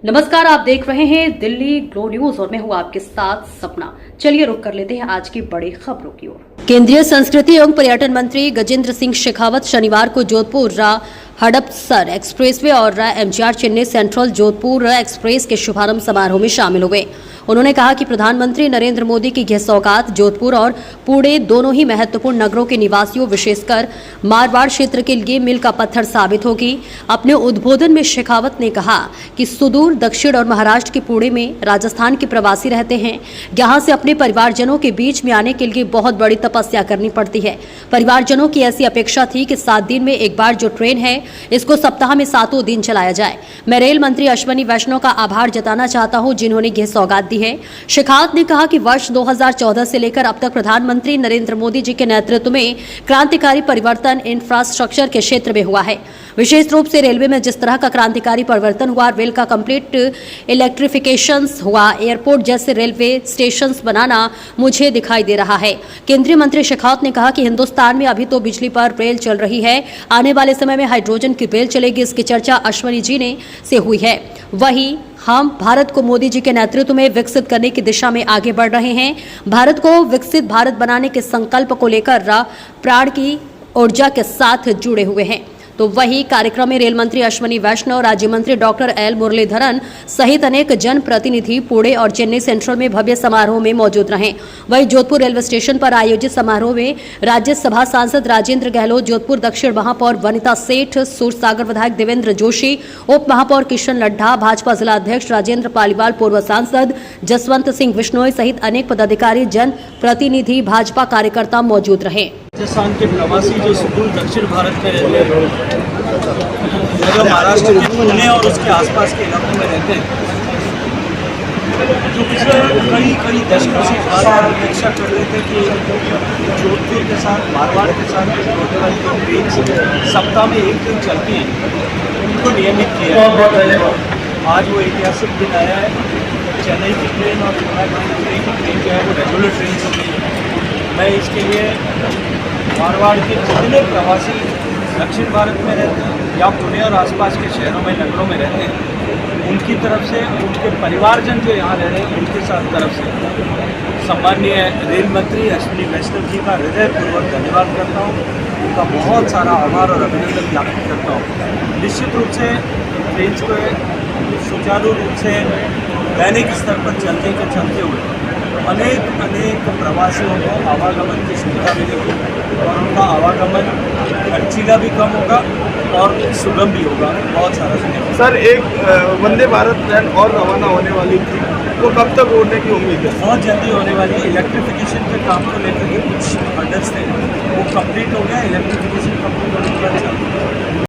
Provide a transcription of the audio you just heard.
नमस्कार, आप देख रहे हैं दिल्ली ग्लो न्यूज और मैं हूं आपके साथ सपना। चलिए रुक कर लेते हैं आज की बड़ी खबरों की ओर। केंद्रीय संस्कृति एवं पर्यटन मंत्री गजेंद्र सिंह शेखावत शनिवार को जोधपुर हड़पसर एक्सप्रेसवे और MGR Chennai central Jodhpur express के शुभारंभ समारोह में शामिल हुए। उन्होंने कहा कि प्रधानमंत्री नरेंद्र मोदी की यह सौगात जोधपुर और पुणे दोनों ही महत्वपूर्ण नगरों के निवासियों विशेषकर मारवाड़ क्षेत्र के लिए मील का पत्थर साबित होगी। अपने उद्बोधन में शेखावत ने कहा कि सुदूर दक्षिण और महाराष्ट्र के पुणे में राजस्थान के प्रवासी रहते हैं। यहाँ से अपने परिवारजनों के बीच में आने के लिए बहुत बड़ी तपस्या करनी पड़ती है। परिवारजनों की ऐसी अपेक्षा थी कि 7 दिन में एक बार जो ट्रेन है इसको सप्ताह में 7 दिन चलाया जाए। मैं रेल मंत्री अश्विनी वैष्णव का आभार जताना चाहता हूं जिन्होंने यह सौगात दी है। शेखावत ने कहा कि वर्ष 2014 से लेकर अब तक प्रधानमंत्री नरेंद्र मोदी जी के नेतृत्व में क्रांतिकारी परिवर्तन इंफ्रास्ट्रक्चर के क्षेत्र में हुआ है। विशेष रूप से रेलवे में जिस तरह का क्रांतिकारी परिवर्तन हुआ, रेल का कंप्लीट इलेक्ट्रिफिकेशन हुआ, एयरपोर्ट जैसे रेलवे स्टेशन बनाना मुझे दिखाई दे रहा है। केंद्रीय मंत्री शेखावत ने कहा कि हिंदुस्तान में अभी तो बिजली पर रेल चल रही है, आने वाले समय में हाइड्रोजन की रेल चलेगी, इसकी चर्चा अश्विनी जी ने से हुई है। वहीं हम भारत को मोदी जी के नेतृत्व में विकसित करने की दिशा में आगे बढ़ रहे हैं। भारत को विकसित भारत बनाने के संकल्प को लेकर प्राण की ऊर्जा के साथ जुड़े हुए हैं। तो वही कार्यक्रम में रेल मंत्री अश्विनी वैष्णव, राज्य मंत्री डॉक्टर एल मुरलीधरन सहित अनेक जनप्रतिनिधि पुणे और चेन्नई सेंट्रल में भव्य समारोह में मौजूद रहे। वहीं जोधपुर रेलवे स्टेशन पर आयोजित समारोह में राज्यसभा सांसद राजेंद्र गहलोत, जोधपुर दक्षिण महापौर वनिता सेठ, सूरसागर विधायक देवेंद्र जोशी, उप महापौर किशन लड्ढा, भाजपा जिला अध्यक्ष राजेंद्र पालीवाल, पूर्व सांसद जसवंत सिंह बिश्नोई सहित अनेक पदाधिकारी, जनप्रतिनिधि, भाजपा कार्यकर्ता मौजूद रहे। राजस्थान के प्रवासी जो सुदूर दक्षिण भारत में रहते हैं, जो महाराष्ट्र के पुणे और उसके आसपास के इलाकों में रहते हैं, जो पिछले कई दशकों से अपेक्षा कर रहे थे कि जोधपुर के साथ मारवाड़ के साथ होने वाली जो ट्रेन सप्ताह में 1 दिन चलती हैं, उनको नियमित किया है। आज वो ऐतिहासिक दिन आया है। चेन्नई की ट्रेन और पुणे की ट्रेन जो है वो रेगुलर ट्रेन हो गई है। मैं इसके लिए मारवाड़ के जितने प्रवासी दक्षिण भारत में रहते हैं या पुणे और आसपास के शहरों में, नगरों में रहते हैं, उनकी तरफ से, उनके परिवारजन जो यहाँ रह रहे हैं उनके साथ तरफ से सम्माननीय रेल मंत्री अश्विनी वैष्णव जी का हृदयपूर्वक धन्यवाद करता हूँ। उनका बहुत सारा आभार और अभिनंदन ज्ञापित करता हूँ। निश्चित रूप से ट्रेन को सुचारू रूप से दैनिक स्तर पर चलते हुए अनेक प्रवासियों को आवागमन की सुविधा मिलेगी और उनका आवागमन खर्चीला भी कम होगा और सुगम भी होगा। बहुत सारा सर, एक वंदे भारत ट्रेन और रवाना होने वाली थी, वो कब तक उड़ने की उम्मीद है? बहुत जल्दी होने वाली है। इलेक्ट्रिफिकेशन के काम को लेकर के कुछ हर्डल्स थे, वो कंप्लीट हो गया। इलेक्ट्रिफिकेशन कंप्लीट होने के बाद